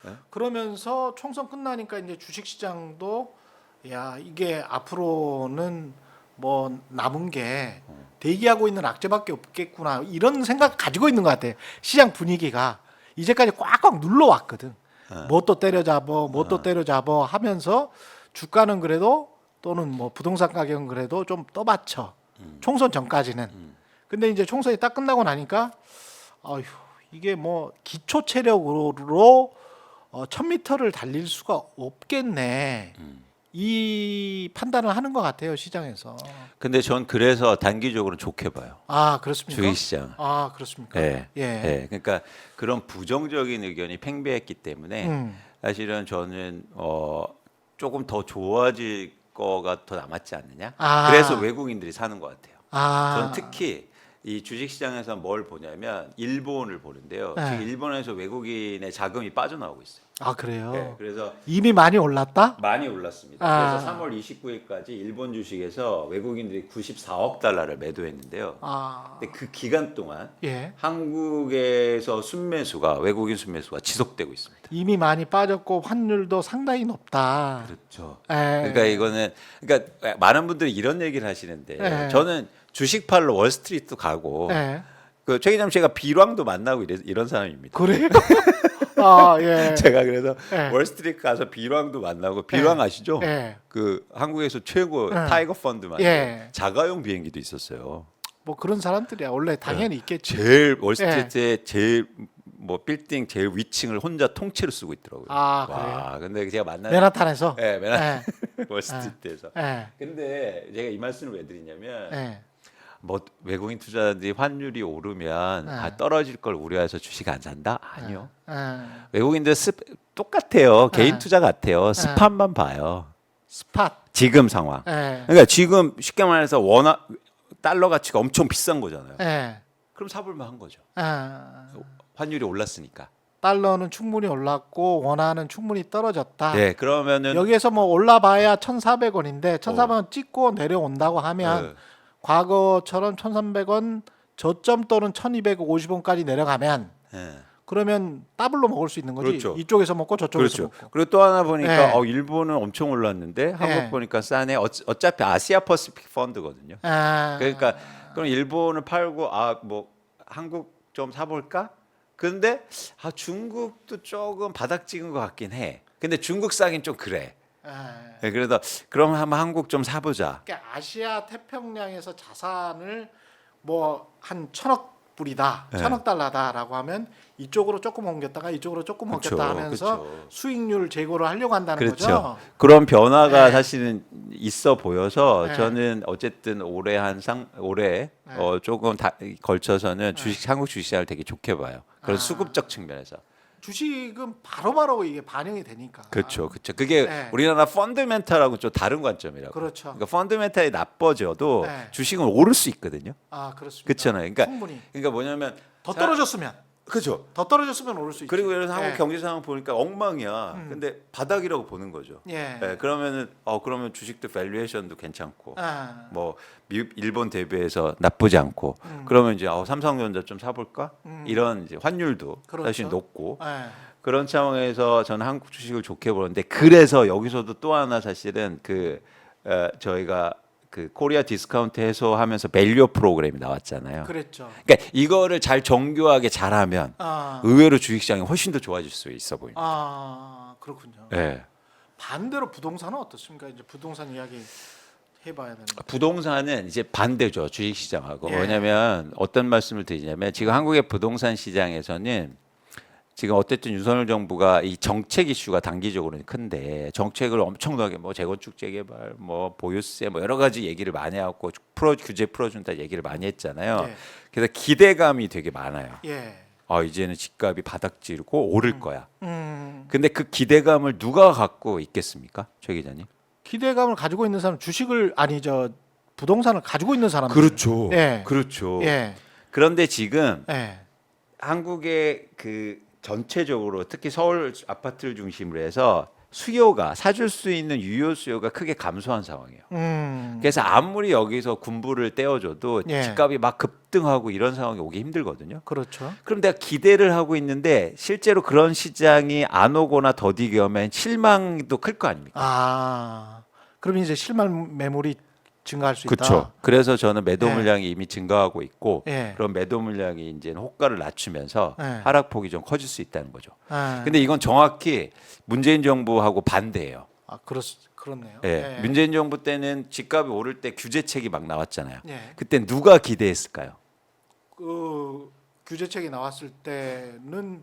네? 그러면서 총선 끝나니까 이제 주식시장도 야 이게 앞으로는 뭐 남은 게 대기하고 있는 악재밖에 없겠구나 이런 생각 가지고 있는 것 같아요. 시장 분위기가 이제까지 꽉꽉 눌러왔거든. 뭐 또 때려잡어, 뭐 또 때려잡어 하면서 주가는 그래도 또는 뭐 부동산 가격은 그래도 좀 떠받쳐. 총선 전까지는. 근데 이제 총선이 딱 끝나고 나니까 아휴 이게 뭐 기초 체력으로 1000m를 달릴 수가 없겠네. 이 판단을 하는 것 같아요 시장에서. 근데 전 그래서 단기적으로 좋게 봐요. 아 그렇습니까? 주식시장. 아 그렇습니까? 예. 예. 예. 그러니까 그런 부정적인 의견이 팽배했기 때문에 음. 사실은 저는 조금 더 좋아질 거가 더 남았지 않느냐. 아. 그래서 외국인들이 사는 것 같아요. 아. 저는 특히 이 주식시장에서 뭘 보냐면 일본을 보는데요. 네. 지금 일본에서 외국인의 자금이 빠져나오고 있어요. 아 그래요. 네, 그래서 이미 많이 올랐다? 많이 올랐습니다. 아. 그래서 3월 29일까지 일본 주식에서 외국인들이 94억 달러를 매도했는데요. 아. 근데 그 기간 동안 예. 한국에서 순매수가 외국인 순매수가 지속되고 있습니다. 이미 많이 빠졌고 환율도 상당히 높다. 그렇죠. 예. 그러니까 이거는 그러니까 많은 분들이 이런 얘기를 하시는데 예. 저는 주식 팔러 월스트리트도 가고 예. 그 최기점 씨가 비왕도 만나고 이런 사람입니다. 그래요? 아 예. 제가 그래서 예. 월스트리트 가서 비왕도 만나고 비왕 아시죠? 예. 그 한국에서 최고 예. 타이거 펀드 만든 예. 자가용 비행기도 있었어요. 뭐 그런 사람들이야 원래 당연히 있겠지. 제일 월스트리트의 제일 뭐 빌딩 제일 위층을 혼자 통째로 쓰고 있더라고요. 아, 와, 근데 제가 만난 맨하탄에서. 네, 예. 월스트리트에서. 예. 근데 제가 이 말씀을 왜 드리냐면 예. 뭐 외국인 투자자들이 환율이 오르면 네. 떨어질 걸 우려해서 주식 안 산다? 아니요. 예. 외국인들 똑같아요. 개인 네. 투자 같아요. 스팟만 봐요. 스팟. 지금 상황. 예. 그러니까 지금 쉽게 말해서 원화 달러 가치가 엄청 비싼 거잖아요. 예. 그럼 사볼만 한 거죠. 예. 환율이 올랐으니까. 달러는 충분히 올랐고 원화는 충분히 떨어졌다. 네, 그러면은 여기에서 뭐 올라봐야 1,400원인데 1,400원 찍고 내려온다고 하면 네. 과거처럼 1,300원 저점 또는 1,250원까지 내려가면 네. 그러면 더블로 먹을 수 있는 거지. 그렇죠. 이쪽에서 먹고 저쪽에서 그렇죠. 먹고. 그리고 또 하나 보니까 네. 일본은 엄청 올랐는데 한국 네. 보니까 싸네. 어차피 아시아 퍼시픽 펀드거든요. 아, 그러니까 그럼 일본을 팔고 뭐 한국 좀 사볼까? 근데 중국도 조금 바닥 찍은 것 같긴 해. 근데 중국 싸긴 좀 그래. 네, 그래서 그럼 한번 한국 좀 사보자. 그러니까 아시아 태평양에서 자산을 뭐 한 1,000억 불이다, 네. 1,000억 달러다라고 하면 이쪽으로 조금 옮겼다가 이쪽으로 조금 그렇죠, 옮겼다 하면서 그렇죠. 수익률 제고를 하려고 한다는 그렇죠. 거죠. 그런 변화가 네. 사실은 있어 보여서 네. 저는 어쨌든 올해 네. 조금 걸쳐서는 한국 주식시장을 되게 좋게 봐요. 그런 수급적 측면에서. 주식은 바로바로 이게 반영이 되니까. 그렇죠, 그렇죠. 그게 네. 우리나라 펀드멘탈하고 좀 다른 관점이라고. 그렇죠. 그러니까 펀드멘탈이 나빠져도 네. 주식은 오를 수 있거든요. 아 그렇습니다. 그렇잖아요. 그러니까 충분히 뭐냐면 더 떨어졌으면 그렇죠. 더 떨어졌으면 오를 수 있지. 그리고 예를 들어서 한국 예. 경제 상황 보니까 엉망이야. 근데 바닥이라고 보는 거죠. 예. 네, 그러면은 그러면 주식도 밸류에이션도 괜찮고 아, 뭐 일본 대비해서 나쁘지 않고 그러면 이제 삼성전자 좀 사볼까 이런 이제 환율도 그렇죠. 사실 높고 예. 그런 상황에서 저는 한국 주식을 좋게 보는데 그래서 여기서도 또 하나 사실은 저희가 그 코리아 디스카운트 해소하면서 밸류 프로그램이 나왔잖아요. 그랬죠. 그러니까 이거를 잘 정교하게 잘하면 아, 의외로 주식시장이 훨씬 더 좋아질 수 있어 보입니다. 그렇군요. 네. 반대로 부동산은 어떻습니까? 이제 부동산 이야기 해봐야 되는. 부동산은 이제 반대죠 주식시장하고. 예. 왜냐하면 어떤 말씀을 드리냐면 지금 한국의 부동산 시장에서는 지금 어쨌든 윤석열 정부가 이 정책 이슈가 단기적으로는 큰데 정책을 엄청나게 뭐 재건축 재개발 뭐 보유세 뭐 여러 가지 얘기를 많이 하고 규제 풀어준다 얘기를 많이 했잖아요. 예. 그래서 기대감이 되게 많아요. 예. 이제는 집값이 바닥지르고 오를 거야. 음, 근데 그 기대감을 누가 갖고 있겠습니까, 최 기자님? 기대감을 가지고 있는 사람 주식을 아니죠 부동산을 가지고 있는 사람들. 그렇죠. 예. 그렇죠. 예. 그런데 지금 예. 한국의 그 전체적으로 특히 서울 아파트를 중심으로 해서 수요가 사줄 수 있는 유효 수요가 크게 감소한 상황이에요. 그래서 아무리 여기서 군부를 떼어줘도 예. 집값이 막 급등하고 이런 상황이 오기 힘들거든요. 그렇죠. 그럼 내가 기대를 하고 있는데 실제로 그런 시장이 안 오거나 더디게 오면 실망도 클 거 아닙니까? 아, 그럼 이제 실물 매물이 증가할 수 있다. 그렇죠. 그래서 저는 매도 예. 물량이 이미 증가하고 있고 예. 그런 매도 물량이 이제 호가를 낮추면서 예. 하락폭이 좀 커질 수 있다는 거죠. 아, 근데 이건 정확히 문재인 정부하고 반대예요. 아, 그렇네요. 예. 예. 문재인 정부 때는 집값이 오를 때 규제책이 막 나왔잖아요. 예. 그때 누가 기대했을까요? 그 규제책이 나왔을 때는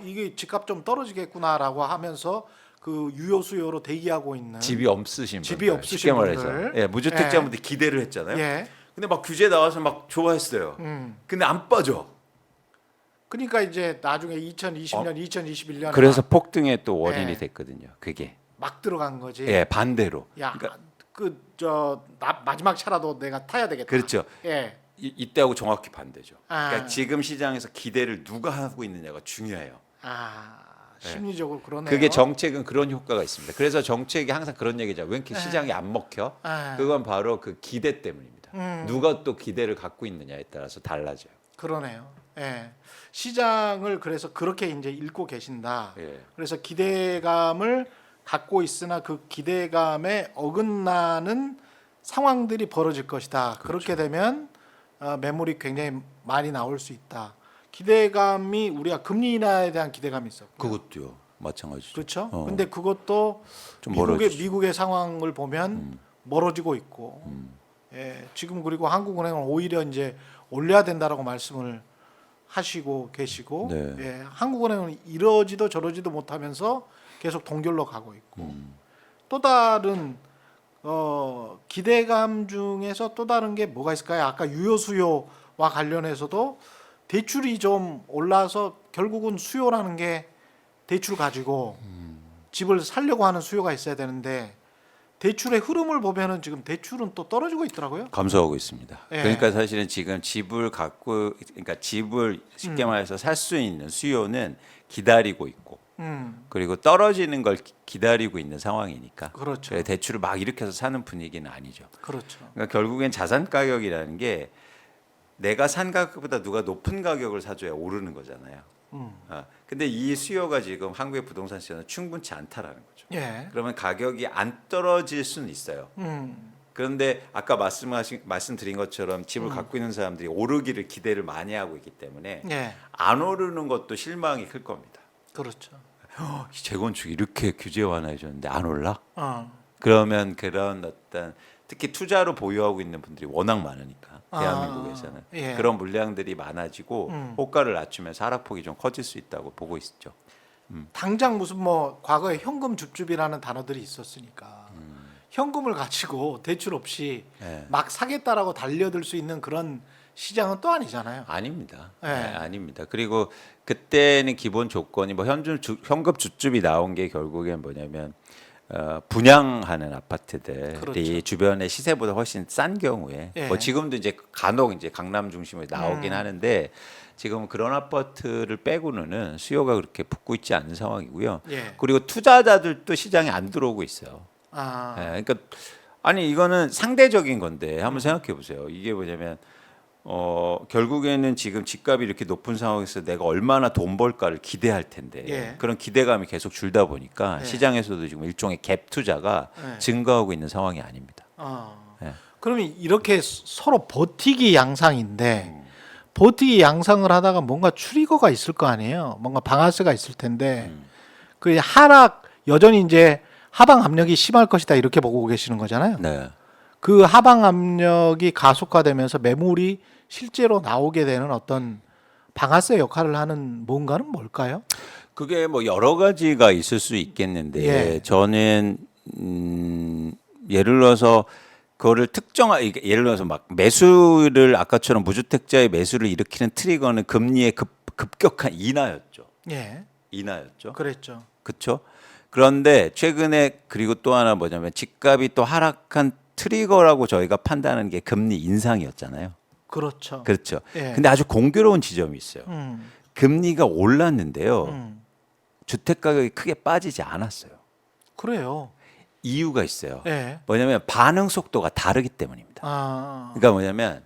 이게 집값 좀 떨어지겠구나라고 하면서 그 유효 수요로 대기하고 있는 집이 없으신 집이 분들, 없으신 쉽게 말해서 분들. 예, 무주택자분들 기대를 했잖아요. 예. 근데 막 규제 나와서 막 좋아했어요. 근데 안 빠져. 그러니까 이제 나중에 2020년, 2021년 그래서 폭등의 또 원인이 예. 됐거든요. 그게 막 들어간 거지. 예, 반대로. 야, 그러니까 마지막 차라도 내가 타야 되겠다. 그렇죠. 예. 이때하고 정확히 반대죠. 아. 그러니까 지금 시장에서 기대를 누가 하고 있느냐가 중요해요. 심리적으로 그러네요. 그게 정책은 그런 효과가 있습니다. 그래서 정책이 항상 그런 얘기죠. 왜 이렇게 네. 시장이 안 먹혀? 아. 그건 바로 그 기대 때문입니다. 누가 또 기대를 갖고 있느냐에 따라서 달라져요. 그러네요. 예. 시장을 그래서 그렇게 이제 읽고 계신다. 예. 그래서 기대감을 갖고 있으나 그 기대감에 어긋나는 상황들이 벌어질 것이다. 그렇게 되면 매물이 굉장히 많이 나올 수 있다. 기대감이 우리가 금리 인하에 대한 기대감이 있었고. 그것도요. 마찬가지죠. 그렇죠. 어. 근데 그것도 좀 멀어지죠. 미국의 상황을 보면 멀어지고 있고. 예, 지금 그리고 한국은행은 오히려 이제 올려야 된다라고 말씀을 하시고 계시고, 네. 예, 한국은행은 이러지도 저러지도 못하면서 계속 동결로 가고 있고. 또 다른 기대감 중에서 또 다른 게 뭐가 있을까요? 아까 유효 수요와 관련해서도 대출이 좀 올라서 결국은 수요라는 게 대출 가지고 집을 살려고 하는 수요가 있어야 되는데 대출의 흐름을 보면은 지금 대출은 또 떨어지고 있더라고요. 감소하고 있습니다. 예. 그러니까 사실은 지금 집을 갖고, 그러니까 집을 쉽게 말해서 살 수 있는 수요는 기다리고 있고, 그리고 떨어지는 걸 기다리고 있는 상황이니까. 그렇죠. 그래, 대출을 막 일으켜서 사는 분위기는 아니죠. 그렇죠. 그러니까 결국엔 자산 가격이라는 게 내가 산 가격보다 누가 높은 가격을 사줘야 오르는 거잖아요. 근데 이 수요가 지금 한국의 부동산 시장은 충분치 않다라는 거죠. 예. 그러면 가격이 안 떨어질 수는 있어요. 그런데 아까 말씀드린 것처럼 집을 갖고 있는 사람들이 오르기를 기대를 많이 하고 있기 때문에 예. 안 오르는 것도 실망이 클 겁니다. 그렇죠. 이 재건축 이렇게 규제 완화해 줬는데 안 올라? 어. 그러면 그런 어떤 특히 투자로 보유하고 있는 분들이 워낙 많으니까 대한민국에서는 예. 그런 물량들이 많아지고 호가를 낮추면서 하락폭이 좀 커질 수 있다고 보고 있죠. 당장 무슨 뭐 과거에 현금 줍줍이라는 단어들이 있었으니까 현금을 가지고 대출 없이 예. 막 사겠다라고 달려들 수 있는 그런 시장은 또 아니잖아요. 아닙니다. 예. 네, 아닙니다. 그리고 그때는 기본 조건이 뭐 현금 주줍이 나온 게 결국엔 뭐냐면 분양하는 아파트들이 그렇죠. 주변의 시세보다 훨씬 싼 경우에 예. 뭐 지금도 이제 간혹 이제 강남 중심으로 나오긴 하는데 지금 그런 아파트를 빼고는 수요가 그렇게 붙고 있지 않은 상황이고요. 예. 그리고 투자자들도 시장에 안 들어오고 있어요. 예, 그러니까 아니 이거는 상대적인 건데 한번 생각해 보세요. 이게 뭐냐면 결국에는 지금 집값이 이렇게 높은 상황에서 내가 얼마나 돈 벌까를 기대할 텐데 예. 그런 기대감이 계속 줄다 보니까 예. 시장에서도 지금 일종의 갭 투자가 예. 증가하고 있는 상황이 아닙니다. 예. 그러면 이렇게 서로 버티기 양상인데 버티기 양상을 하다가 뭔가 트리거가 있을 거 아니에요. 뭔가 방아쇠가 있을 텐데 그 하락 여전히 이제 하방 압력이 심할 것이다 이렇게 보고 계시는 거잖아요. 네. 그 하방 압력이 가속화되면서 매물이 실제로 나오게 되는 어떤 방아쇠 역할을 하는 뭔가는 뭘까요? 그게 뭐 여러 가지가 있을 수 있겠는데 예. 저는 예를 들어서 그거를 예를 들어서 막 매수를 아까처럼 무주택자의 매수를 일으키는 트리거는 금리의 급격한 인하였죠. 예, 인하였죠. 그랬죠. 그렇죠. 그런데 최근에 그리고 또 하나 뭐냐면 집값이 또 하락한 트리거라고 저희가 판단하는 게 금리 인상이었잖아요. 그렇죠. 그렇죠. 예. 근데 아주 공교로운 지점이 있어요. 금리가 올랐는데요. 주택 가격이 크게 빠지지 않았어요. 그래요. 이유가 있어요. 예. 뭐냐면 반응 속도가 다르기 때문입니다. 아. 그러니까 뭐냐면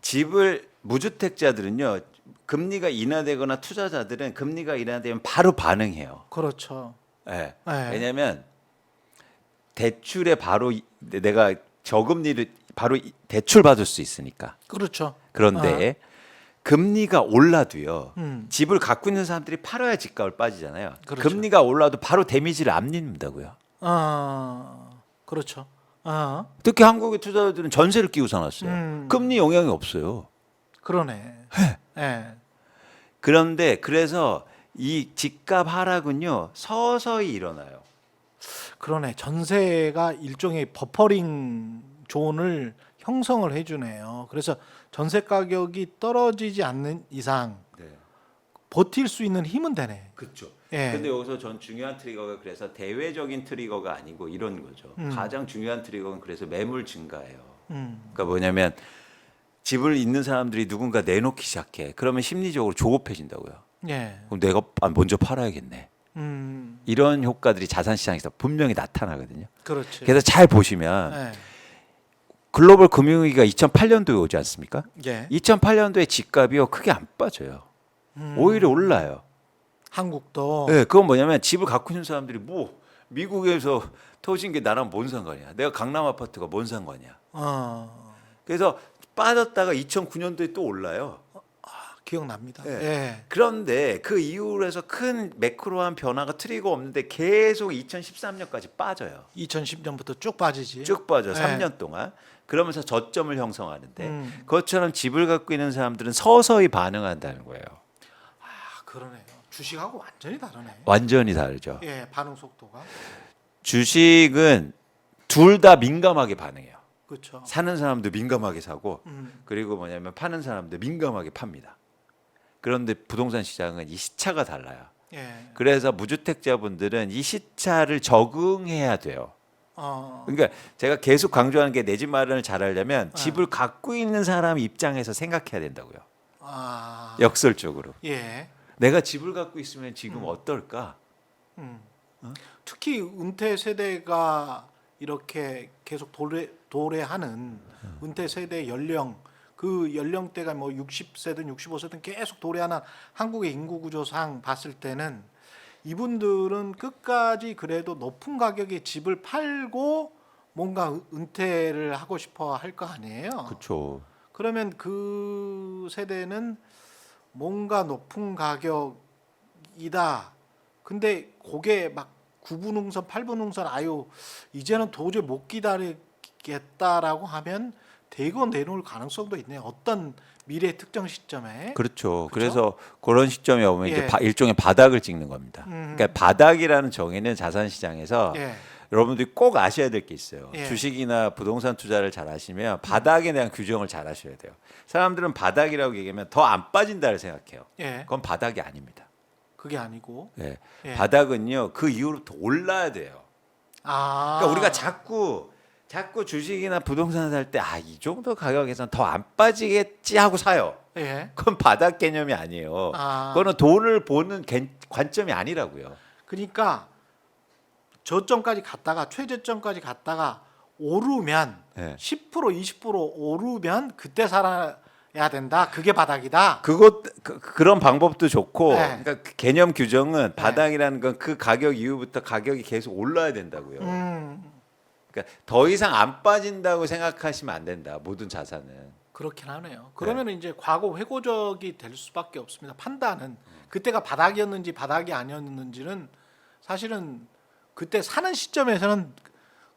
집을 무주택자들은요. 금리가 인하되거나 투자자들은 금리가 인하되면 바로 반응해요. 그렇죠. 예. 예. 왜냐하면 대출에 바로 내가 저금리를 바로 대출 받을 수 있으니까. 그렇죠. 그런데 금리가 올라도요. 음. 집을 갖고 있는 사람들이 팔아야 집값을 빠지잖아요. 그렇죠. 금리가 올라도 바로 데미지를 안 입는다고요. 그렇죠. 아. 특히 한국의 투자자들은 전세를 끼고 사놨어요. 금리 영향이 없어요. 그러네. 예. 그런데 그래서 이 집값 하락은요 서서히 일어나요. 그러네. 전세가 일종의 버퍼링 존을 형성을 해주네요. 그래서 전세 가격이 떨어지지 않는 이상 네, 버틸 수 있는 힘은 되네. 그렇죠. 예. 근데 여기서 전 중요한 트리거가 그래서 대외적인 트리거가 아니고 이런 거죠. 가장 중요한 트리거는 그래서 매물 증가예요. 그러니까 뭐냐면 집을 있는 사람들이 누군가 내놓기 시작해. 그러면 심리적으로 조급해진다고요. 예. 그럼 내가 먼저 팔아야겠네. 이런 효과들이 자산 시장에서 분명히 나타나거든요. 그렇지. 그래서 잘 보시면 예. 글로벌 금융위기가 2008년도에 오지 않습니까? 예. 2008년도에 집값이요 크게 안 빠져요. 오히려 올라요. 한국도 네, 그건 뭐냐면 집을 갖고 있는 사람들이 뭐 미국에서 터진 게 나랑 뭔 상관이야? 내가 강남 아파트가 뭔 상관이야? 그래서 빠졌다가 2009년도에 또 올라요. 기억납니다. 예. 예. 그런데 그 이후로 해서 큰 매크로한 변화가 트리거 없는데 계속 2013년까지 빠져요. 2010년부터 쭉 빠지지. 쭉 빠져 예. 3년 동안. 그러면서 저점을 형성하는데 그것처럼 집을 갖고 있는 사람들은 서서히 반응한다는 거예요. 그러네요. 주식하고 완전히 다르네. 완전히 다르죠. 예, 반응 속도가. 주식은 둘 다 민감하게 반응해요. 그렇죠. 사는 사람도 민감하게 사고 그리고 뭐냐면 파는 사람도 민감하게 팝니다. 그런데 부동산 시장은 이 시차가 달라요. 예. 그래서 무주택자분들은 이 시차를 적응해야 돼요. 그러니까 제가 계속 강조하는 게 내 집 마련을 잘하려면 집을 갖고 있는 사람 입장에서 생각해야 된다고요. 역설적으로. 예. 내가 집을 갖고 있으면 지금 어떨까? 특히 은퇴 세대가 이렇게 계속 도래하는 은퇴 세대 연령 그 연령대가 뭐 60세든 65세든 계속 도래하는 한국의 인구 구조상 봤을 때는 이분들은 끝까지 그래도 높은 가격에 집을 팔고 뭔가 은퇴를 하고 싶어 할 거 아니에요. 그렇죠. 그러면 그 세대는 뭔가 높은 가격이다. 근데 그게 막 9분응선, 8분응선 아유 이제는 도저히 못 기다리겠다라고 하면 대거 내놓을 가능성도 있네요. 어떤 미래 특정 시점에. 그렇죠. 그렇죠? 그래서 그런 시점에 오면 예. 이제 일종의 바닥을 찍는 겁니다. 그러니까 바닥이라는 정의는 자산 시장에서 예. 여러분들이 꼭 아셔야 될 게 있어요. 예. 주식이나 부동산 투자를 잘 하시면 바닥에 대한 규정을 잘 하셔야 돼요. 사람들은 바닥이라고 얘기하면 더 안 빠진다를 생각해요. 예. 그건 바닥이 아닙니다. 그게 아니고. 예. 예. 바닥은요 그 이후로부터 올라야 돼요. 그러니까 우리가 자꾸 주식이나 부동산 살 때 이 정도 가격에선 더 안 빠지겠지 하고 사요. 예. 그건 바닥 개념이 아니에요. 그거는 돈을 보는 관점이 아니라고요. 그러니까 저점까지 갔다가 최저점까지 갔다가 오르면 예. 10% 20% 오르면 그때 살아야 된다. 그게 바닥이다. 그런 방법도 좋고, 네. 그러니까 그 개념 규정은 바닥이라는 건 그 가격 이후부터 가격이 계속 올라야 된다고요. 그러니까 더 이상 안 빠진다고 생각하시면 안 된다. 모든 자산은. 그렇긴 하네요. 그러면 이제 과거 회고적이 될 수밖에 없습니다. 판단은 그때가 바닥이었는지 바닥이 아니었는지는 사실은 그때 사는 시점에서는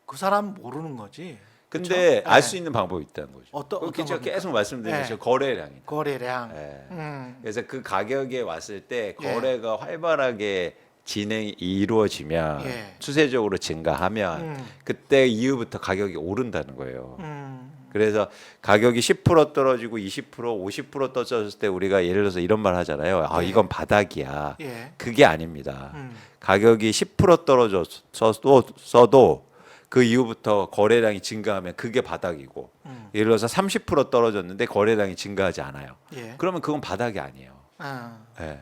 그 사람 모르는 거지. 근데 그쵸? 알 예. 수 있는 방법이 있다는 거죠. 어떤 제가 겁니까? 계속 말씀드린 예. 것처럼 거래량이. 거래량. 예. 그래서 그 가격에 왔을 때 예. 거래가 활발하게 진행이 이루어지면 예. 추세적으로 증가하면 그때 이후부터 가격이 오른다는 거예요. 그래서 가격이 10% 떨어지고 20%, 50% 떨어졌을 때 우리가 예를 들어서 이런 말 하잖아요. 예. 이건 바닥이야. 예. 그게 아닙니다. 가격이 10% 떨어졌어도 그 이후부터 거래량이 증가하면 그게 바닥이고 예를 들어서 30% 떨어졌는데 거래량이 증가하지 않아요. 예. 그러면 그건 바닥이 아니에요. 아. 예.